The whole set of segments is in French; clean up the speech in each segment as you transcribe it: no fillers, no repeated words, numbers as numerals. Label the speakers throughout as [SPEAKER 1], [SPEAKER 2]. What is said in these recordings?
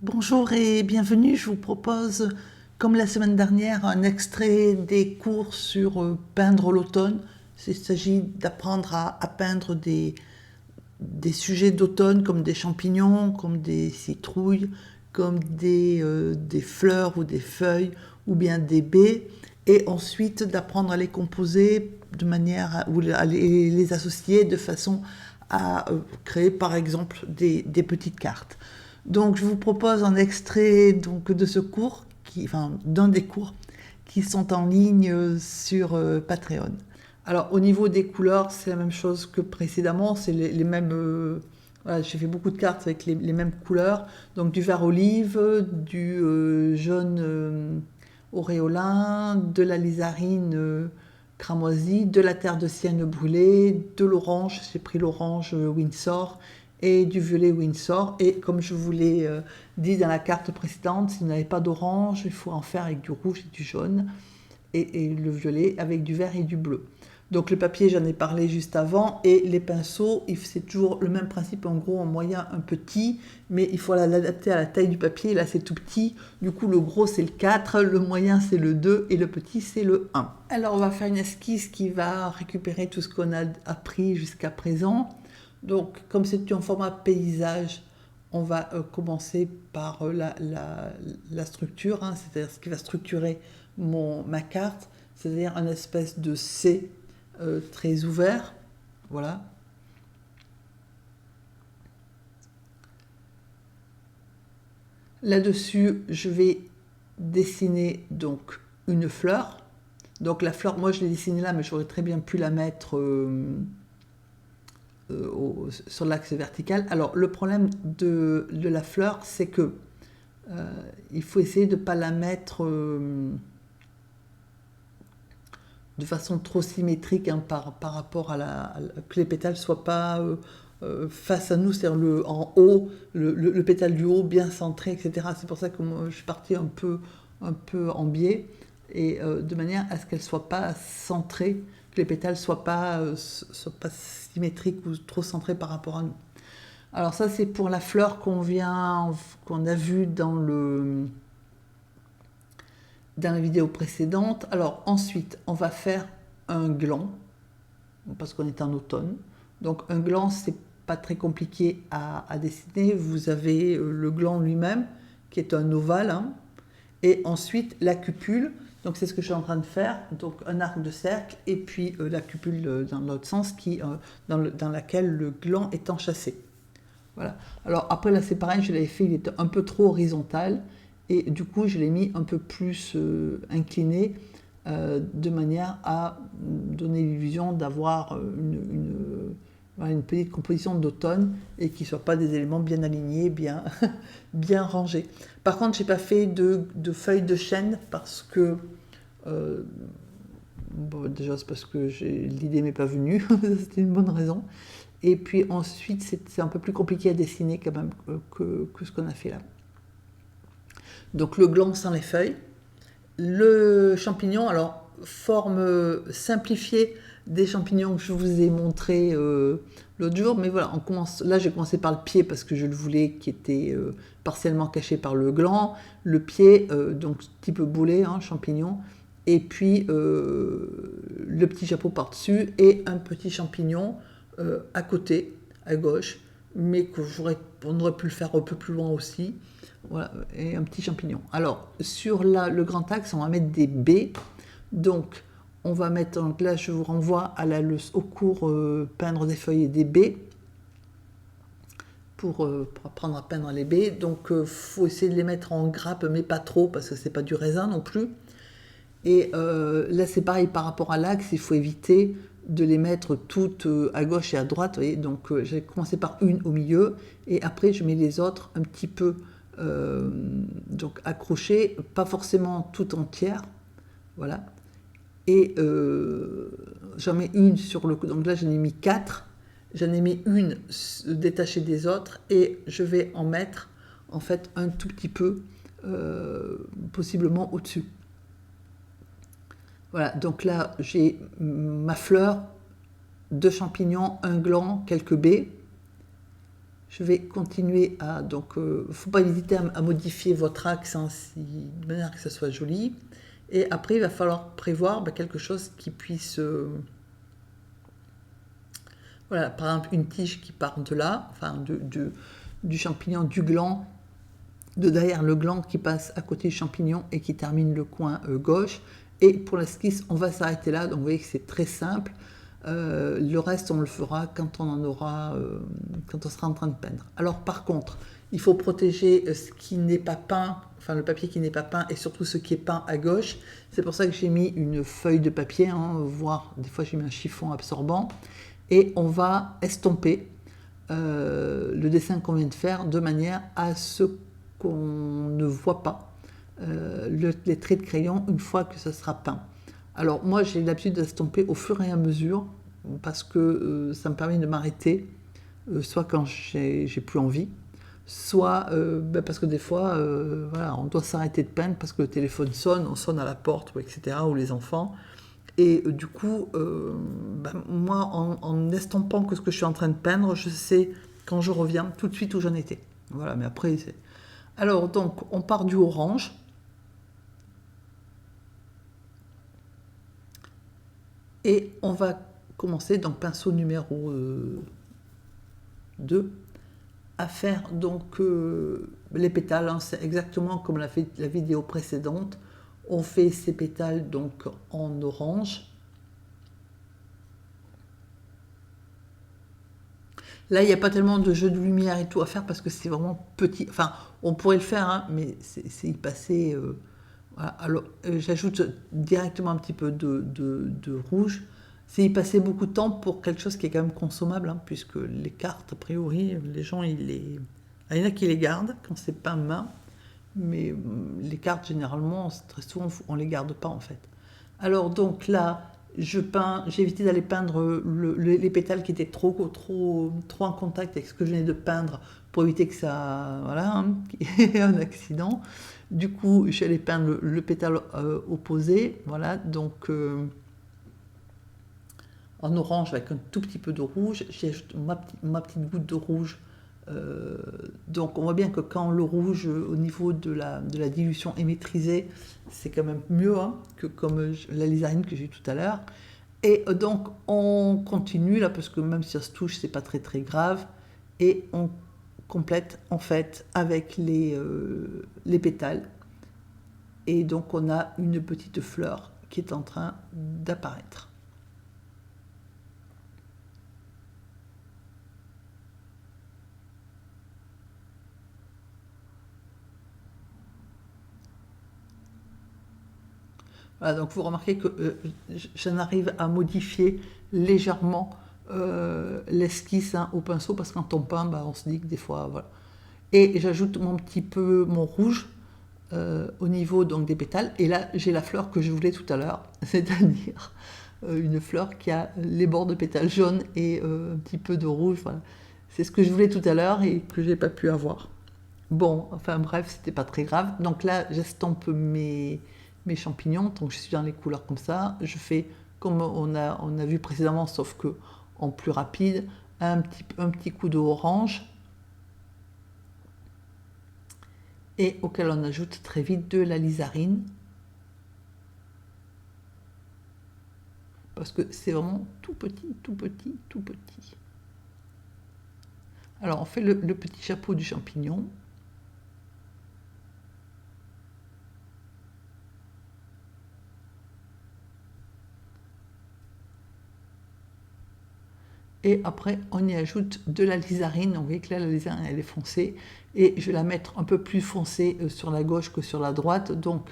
[SPEAKER 1] Bonjour et bienvenue. Je vous propose, comme la semaine dernière, un extrait des cours sur peindre l'automne. Il s'agit d'apprendre à peindre des sujets d'automne comme des champignons, comme des citrouilles, comme des fleurs ou des feuilles ou bien des baies. Et ensuite d'apprendre à les composer de manière ou à les associer de façon à créer par exemple des petites cartes. Donc je vous propose un extrait donc, de ce cours, enfin d'un des cours qui sont en ligne sur Patreon. Alors au niveau des couleurs, c'est la même chose que précédemment, c'est les mêmes... voilà, j'ai fait beaucoup de cartes avec les mêmes couleurs, donc du vert olive, du jaune auréolin, de la lizarine cramoisie, de la terre de sienne brûlée, de l'orange, j'ai pris l'orange Windsor, et du violet Windsor. Et comme je vous l'ai dit dans la carte précédente, si vous n'avez pas d'orange, il faut en faire avec du rouge et du jaune, et le violet avec du vert et du bleu. Donc le papier, j'en ai parlé juste avant, et les pinceaux, c'est toujours le même principe, en gros, en moyen, un petit, mais il faut l'adapter à la taille du papier. Là, c'est tout petit, du coup, le gros, c'est le 4, le moyen, c'est le 2, et le petit, c'est le 1. Alors, on va faire une esquisse qui va récupérer tout ce qu'on a appris jusqu'à présent. Donc, comme c'est en format paysage, on va commencer par la structure, hein, c'est-à-dire ce qui va structurer ma carte, c'est-à-dire un espèce de C très ouvert. Voilà. Là-dessus, je vais dessiner donc une fleur. Donc la fleur, moi je l'ai dessinée là, mais j'aurais très bien pu la mettre sur l'axe vertical. Alors le problème de la fleur, c'est que il faut essayer de ne pas la mettre de façon trop symétrique, hein, par rapport que les pétales ne soient pas face à nous, c'est-à-dire en haut, le pétale du haut bien centré, etc. C'est pour ça que moi, je suis partie un peu en biais, et de manière à ce qu'elle ne soit pas centrée, que les pétales ne soient pas symétriques ou trop centrés par rapport à nous. Alors ça, c'est pour la fleur qu'on a vue dans la vidéo précédente. Alors ensuite, on va faire un gland, parce qu'on est en automne. Donc un gland, c'est pas très compliqué à dessiner. Vous avez le gland lui-même, qui est un ovale, hein, et ensuite la cupule. Donc c'est ce que je suis en train de faire. Donc un arc de cercle, et puis la cupule dans l'autre sens, dans laquelle le gland est enchâssé. Voilà. Alors après là c'est pareil, je l'avais fait, il était un peu trop horizontal, et du coup je l'ai mis un peu plus incliné, de manière à donner l'illusion d'avoir une petite composition d'automne, et qui ne soient pas des éléments bien alignés, bien, bien rangés. Par contre, je n'ai pas fait de feuilles de chêne parce que bon, déjà c'est parce que l'idée m'est pas venue, c'était une bonne raison. Et puis ensuite, c'est un peu plus compliqué à dessiner quand même que ce qu'on a fait là. Donc le gland sans les feuilles. Le champignon, alors forme simplifiée des champignons que je vous ai montré l'autre jour, mais voilà, là j'ai commencé par le pied parce que je le voulais, qui était partiellement caché par le gland, le pied, donc type boulet, hein, champignon, et puis le petit chapeau par-dessus, et un petit champignon à côté, à gauche, mais on aurait pu le faire un peu plus loin aussi. Voilà, et un petit champignon. Alors, sur le grand axe, on va mettre des baies. Donc, on va mettre, donc là, je vous renvoie au cours peindre des feuilles et des baies, pour apprendre à peindre les baies. Donc, il faut essayer de les mettre en grappe, mais pas trop, parce que c'est pas du raisin non plus. Et là, c'est pareil par rapport à l'axe, il faut éviter de les mettre toutes à gauche et à droite. Vous voyez, donc, j'ai commencé par une au milieu, et après, je mets les autres un petit peu donc accrochées, pas forcément tout entières. Voilà. Et j'en mets une sur le coup. Donc là, j'en ai mis 4. J'en ai mis une détachée des autres, et je vais en mettre en fait un tout petit peu, possiblement au-dessus. Voilà, donc là j'ai ma fleur, 2 champignons, un gland, quelques baies. je vais continuer à... Donc, faut pas hésiter à modifier votre axe hein, de manière que ça soit joli. Et après, il va falloir prévoir quelque chose qui puisse... voilà, par exemple, une tige qui part de là, enfin, du champignon, du gland, de derrière le gland qui passe à côté du champignon et qui termine le coin gauche. Et pour l'esquisse, on va s'arrêter là. Donc, vous voyez que c'est très simple. Le reste, on le fera quand on en aura, quand on sera en train de peindre. Alors, par contre, il faut protéger ce qui n'est pas peint, enfin le papier qui n'est pas peint et surtout ce qui est peint à gauche. C'est pour ça que j'ai mis une feuille de papier, hein, voire des fois j'ai mis un chiffon absorbant. Et on va estomper le dessin qu'on vient de faire de manière à ce qu'on ne voit pas les traits de crayon une fois que ça sera peint. Alors moi j'ai l'habitude d'estomper au fur et à mesure parce que ça me permet de m'arrêter soit quand j'ai plus envie, soit parce que des fois voilà, on doit s'arrêter de peindre parce que le téléphone sonne, on sonne à la porte, etc., ou les enfants. Et du coup, moi, en estompant que ce que je suis en train de peindre, je sais quand je reviens tout de suite où j'en étais. Voilà, mais après, c'est... Alors, donc, on part du orange. Et on va commencer, donc pinceau numéro 2, à faire donc les pétales. Hein, c'est exactement comme la vidéo précédente. On fait ces pétales donc en orange. Là, il n'y a pas tellement de jeu de lumière et tout à faire parce que c'est vraiment petit. Enfin, on pourrait le faire, hein, mais c'est y passer. Voilà. Alors, j'ajoute directement un petit peu de rouge. C'est y passer beaucoup de temps pour quelque chose qui est quand même consommable, hein, puisque les cartes, a priori, les gens, il y en a qui les gardent quand c'est peint main, mais les cartes, généralement, très souvent, on ne les garde pas, en fait. Alors, donc là, j'ai évité d'aller peindre les pétales qui étaient trop en contact avec ce que je venais de peindre pour éviter que ça, voilà, hein, qu'il y ait un accident. Du coup, j'allais peindre le pétale opposé, voilà, donc en orange avec un tout petit peu de rouge. J'ajoute ma petite goutte de rouge. Donc on voit bien que quand le rouge au niveau de la dilution est maîtrisé, c'est quand même mieux hein, que comme la lizarine que j'ai eu tout à l'heure. Et donc on continue là parce que même si ça se touche, c'est pas très grave. Et on complète en fait avec les pétales. Et donc on a une petite fleur qui est en train d'apparaître. Voilà, donc vous remarquez que j'en arrive à modifier légèrement l'esquisse hein, au pinceau parce que quand on peint, on se dit que des fois, voilà. Et j'ajoute mon rouge au niveau donc, des pétales. Et là, j'ai la fleur que je voulais tout à l'heure, c'est-à-dire une fleur qui a les bords de pétales jaunes et un petit peu de rouge. Voilà. C'est ce que je voulais tout à l'heure et que j'ai pas pu avoir. Bon, enfin bref, c'était pas très grave. Donc là, j'estompe mes champignons, donc je suis dans les couleurs comme ça. Je fais comme on a vu précédemment, sauf que en plus rapide, un petit coup d'orange et auquel on ajoute très vite de la lizarine. Parce que c'est vraiment tout petit. Alors on fait le petit chapeau du champignon. Et après, on y ajoute de la lizarine. Donc, vous voyez que là, la lizarine, elle est foncée. Et je vais la mettre un peu plus foncée sur la gauche que sur la droite. Donc,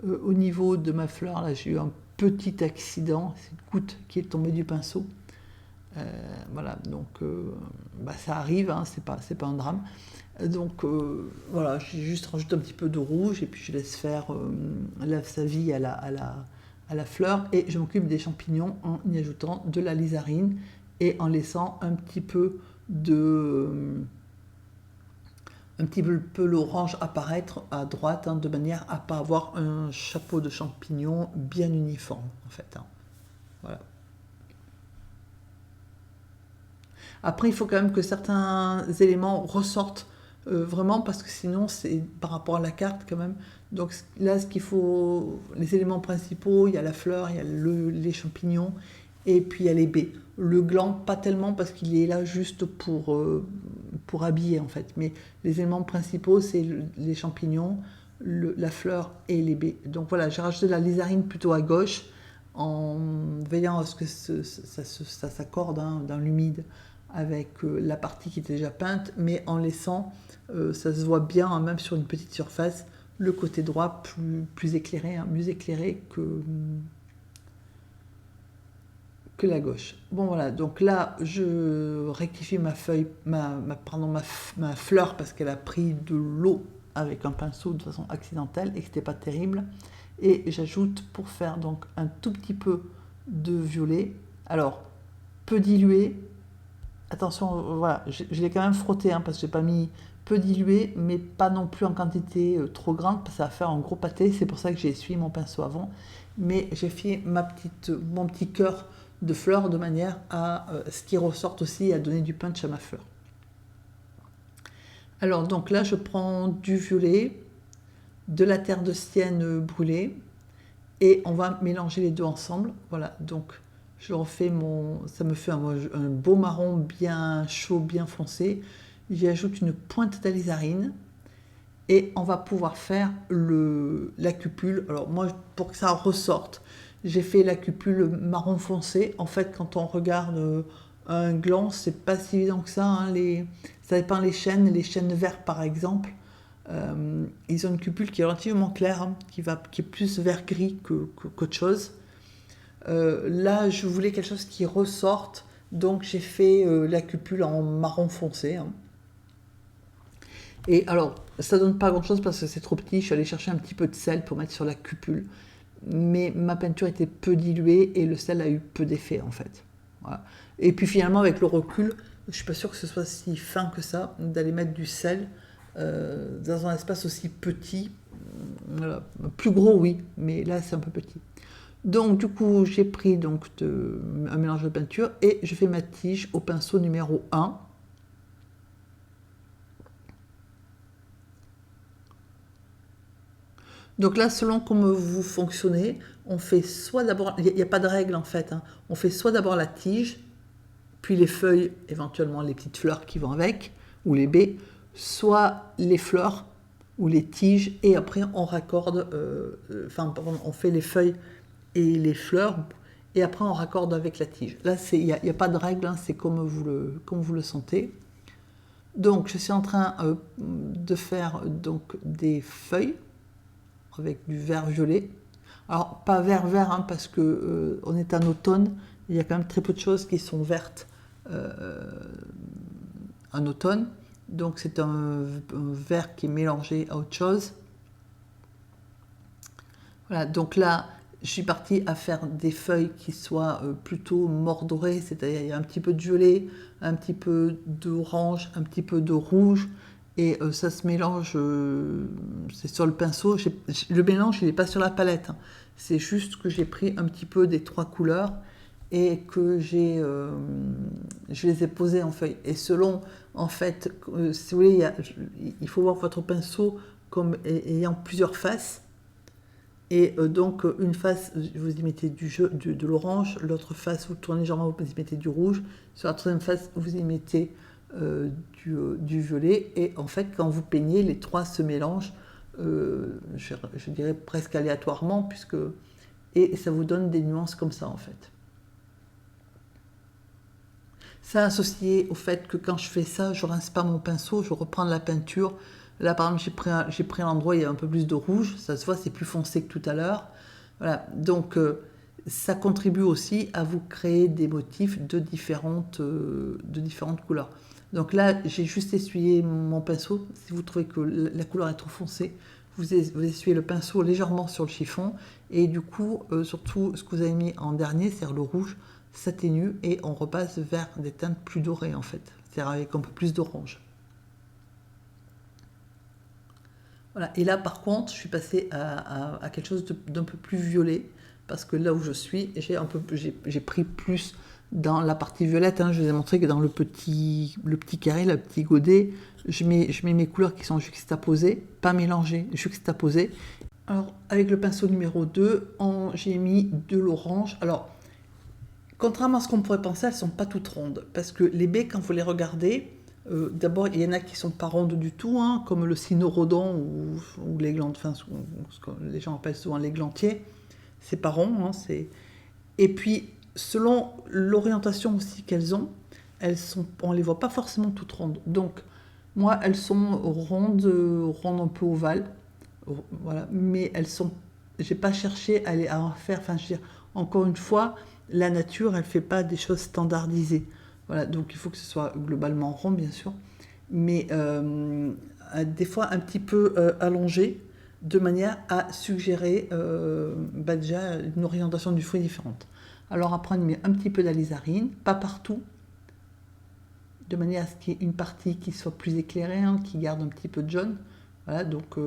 [SPEAKER 1] au niveau de ma fleur, là, j'ai eu un petit accident. C'est une goutte qui est tombée du pinceau. Voilà, donc ça arrive, hein, c'est pas un drame. Donc, voilà, j'ai juste rajouté un petit peu de rouge. Et puis, je laisse faire sa vie à la fleur. Et je m'occupe des champignons en y ajoutant de la lizarine et en laissant un petit peu l'orange apparaître à droite, hein, de manière à ne pas avoir un chapeau de champignons bien uniforme, en fait. Hein. Voilà. Après, il faut quand même que certains éléments ressortent vraiment, parce que sinon, c'est par rapport à la carte quand même. Donc là, ce qu'il faut, les éléments principaux, il y a la fleur, il y a les champignons, et puis il y a les baies. Le gland, pas tellement, parce qu'il est là juste pour habiller en fait. Mais les éléments principaux, c'est les champignons, la fleur et les baies. Donc voilà, j'ai rajouté la lizarine plutôt à gauche, en veillant à ce que ça s'accorde dans l'humide avec la partie qui était déjà peinte, mais en laissant, ça se voit bien, hein, même sur une petite surface, le côté droit plus éclairé, hein, mieux éclairé que la gauche. Bon voilà, donc là je rectifie ma feuille, ma fleur, parce qu'elle a pris de l'eau avec un pinceau de façon accidentelle et que c'était pas terrible. Et j'ajoute, pour faire donc un tout petit peu de violet, alors peu dilué, attention, voilà, je l'ai quand même frotté, hein, parce que j'ai pas mis peu dilué, mais pas non plus en quantité trop grande, parce que ça va faire un gros pâté. C'est pour ça que j'ai essuyé mon pinceau avant, mais j'ai fait mon petit cœur de fleurs de manière à ce qui ressorte aussi et à donner du punch à ma fleur. Alors donc là, je prends du violet, de la terre de sienne brûlée, et on va mélanger les deux ensemble. Voilà, donc je refais ça me fait un beau marron bien chaud, bien foncé. J'y ajoute une pointe d'alizarine et on va pouvoir faire la cupule. Alors moi, pour que ça ressorte, j'ai fait la cupule marron foncé. En fait, quand on regarde un gland, c'est pas si évident que ça, hein. Ça dépend les chênes verts par exemple. Ils ont une cupule qui est relativement claire, hein, qui est plus vert gris qu'autre chose. Là, je voulais quelque chose qui ressorte, donc j'ai fait la cupule en marron foncé, hein. Et alors, ça donne pas grand chose parce que c'est trop petit. Je suis allée chercher un petit peu de sel pour mettre sur la cupule, mais ma peinture était peu diluée et le sel a eu peu d'effet en fait. Voilà. Et puis finalement, avec le recul, je suis pas sûre que ce soit si fin que ça d'aller mettre du sel dans un espace aussi petit. Voilà. Plus gros, oui, mais là c'est un peu petit. Donc du coup, j'ai pris un mélange de peinture et je fais ma tige au pinceau numéro 1. Donc là, selon comment vous fonctionnez, on fait soit d'abord, il n'y a pas de règle en fait, hein. On fait soit d'abord la tige, puis les feuilles, éventuellement les petites fleurs qui vont avec, ou les baies, soit les fleurs ou les tiges, et après on raccorde, on fait les feuilles et les fleurs, et après on raccorde avec la tige. Là, il n'y a pas de règle, hein, c'est comme vous le sentez. Donc je suis en train de faire donc des feuilles avec du vert violet. Alors pas vert hein, parce que on est en automne, il y a quand même très peu de choses qui sont vertes en automne. Donc c'est un vert qui est mélangé à autre chose. Voilà, donc là je suis partie à faire des feuilles qui soient plutôt mordorées, c'est-à-dire il y a un petit peu de violet, un petit peu d'orange, un petit peu de rouge, et ça se mélange, c'est sur le pinceau. Le mélange il n'est pas sur la palette, hein. C'est juste que j'ai pris un petit peu des trois couleurs et que je les ai posées en feuilles. Et selon, en fait, si vous voulez, il faut voir votre pinceau comme ayant plusieurs faces. Et donc, une face, vous y mettez de l'orange, l'autre face, vous tournez légèrement, vous y mettez du rouge, sur la troisième face, vous y mettez du violet, et en fait, quand vous peignez, les trois se mélangent, je dirais presque aléatoirement, et ça vous donne des nuances comme ça, en fait. Ça associé au fait que quand je fais ça, je rince pas mon pinceau, je reprends de la peinture. Là, par exemple, j'ai pris un endroit où il y a un peu plus de rouge. Ça se voit, c'est plus foncé que tout à l'heure. Voilà. Donc, ça contribue aussi à vous créer des motifs de différentes couleurs. Donc là, j'ai juste essuyé mon pinceau. Si vous trouvez que la couleur est trop foncée, vous essuyez le pinceau légèrement sur le chiffon. Et du coup, surtout, ce que vous avez mis en dernier, c'est-à-dire le rouge, s'atténue et on repasse vers des teintes plus dorées en fait, c'est-à-dire avec un peu plus d'orange. Voilà. Et là par contre, je suis passée à quelque chose d'un peu plus violet, parce que là où je suis, j'ai pris plus dans la partie violette, hein, je vous ai montré que dans le petit carré, le petit godet, je mets mes couleurs qui sont juxtaposées, pas mélangées, juxtaposées. Alors, avec le pinceau numéro 2, j'ai mis de l'orange. Alors, contrairement à ce qu'on pourrait penser, elles ne sont pas toutes rondes. Parce que les baies, quand vous les regardez, d'abord, il y en a qui ne sont pas rondes du tout, hein, comme le cynorrhodon ou l'aiglante, enfin, ce que les gens appellent souvent l'églantier. C'est pas rond. Hein, Et puis, selon l'orientation aussi qu'elles ont, on ne les voit pas forcément toutes rondes. Donc, moi, elles sont rondes un peu ovales. Voilà. Mais j'ai pas cherché à en faire, enfin, je veux dire, encore une fois, la nature, elle fait pas des choses standardisées. Voilà, donc il faut que ce soit globalement rond, bien sûr, mais des fois un petit peu allongé, de manière à suggérer déjà une orientation du fruit différente. Alors après, on met un petit peu d'alizarine, pas partout, de manière à ce qu'il y ait une partie qui soit plus éclairée, hein, qui garde un petit peu de jaune. Voilà, donc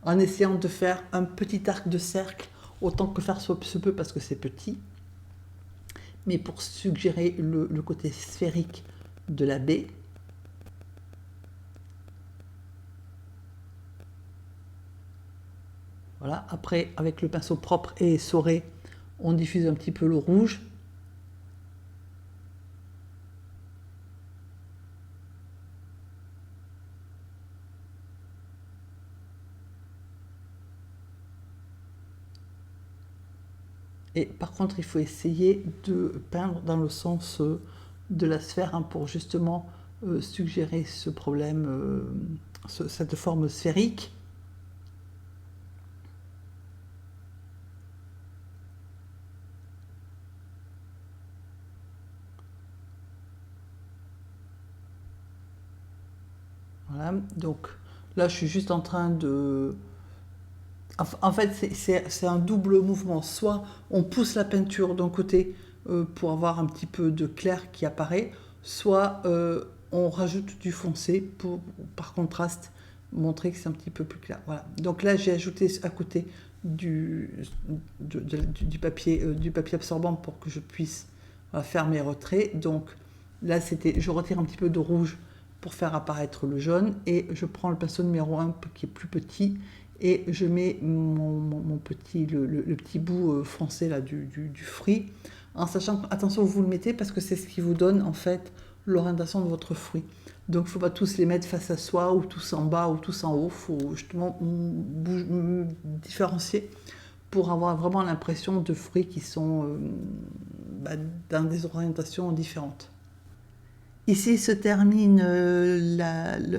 [SPEAKER 1] en essayant de faire un petit arc de cercle, autant que faire se peut parce que c'est petit, mais pour suggérer le côté sphérique de la baie. Voilà, après, avec le pinceau propre et essoré, on diffuse un petit peu le rouge. Et par contre, il faut essayer de peindre dans le sens de la sphère, hein, pour justement suggérer ce problème, cette forme sphérique. Voilà, donc là je suis juste en train de... En fait, c'est un double mouvement. Soit on pousse la peinture d'un côté pour avoir un petit peu de clair qui apparaît, soit on rajoute du foncé par contraste, montrer que c'est un petit peu plus clair. Voilà. Donc là, j'ai ajouté à côté du papier absorbant pour que je puisse faire mes retraits. Donc là, je retire un petit peu de rouge pour faire apparaître le jaune et je prends le pinceau numéro 1 qui est plus petit et je mets le petit bout foncé là, du fruit, en sachant que, attention, vous le mettez parce que c'est ce qui vous donne en fait l'orientation de votre fruit. Donc il ne faut pas tous les mettre face à soi, ou tous en bas, ou tous en haut. Il faut justement différencier pour avoir vraiment l'impression de fruits qui sont dans des orientations différentes. Ici se termine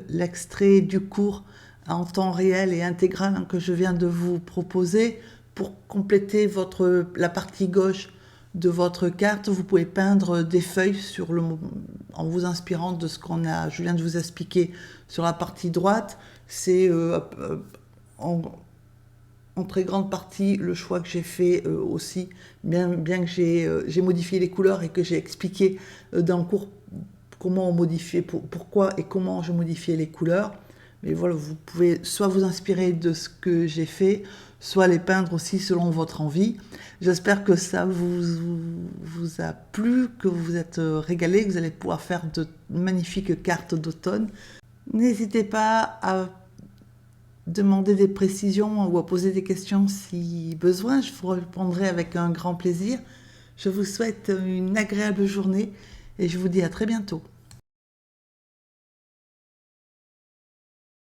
[SPEAKER 1] l'extrait du cours en temps réel et intégral, hein, que je viens de vous proposer. Pour compléter la partie gauche de votre carte, vous pouvez peindre des feuilles en vous inspirant de ce je viens de vous expliquer sur la partie droite. C'est en très grande partie le choix que j'ai fait aussi, bien que j'ai modifié les couleurs et que j'ai expliqué dans le cours comment on modifiait, pourquoi et comment je modifiais les couleurs. Mais voilà, vous pouvez soit vous inspirer de ce que j'ai fait, soit les peindre aussi selon votre envie. J'espère que ça vous a plu, que vous vous êtes régalé, que vous allez pouvoir faire de magnifiques cartes d'automne. N'hésitez pas à demander des précisions ou à poser des questions si besoin. Je vous répondrai avec un grand plaisir. Je vous souhaite une agréable journée et je vous dis à très bientôt.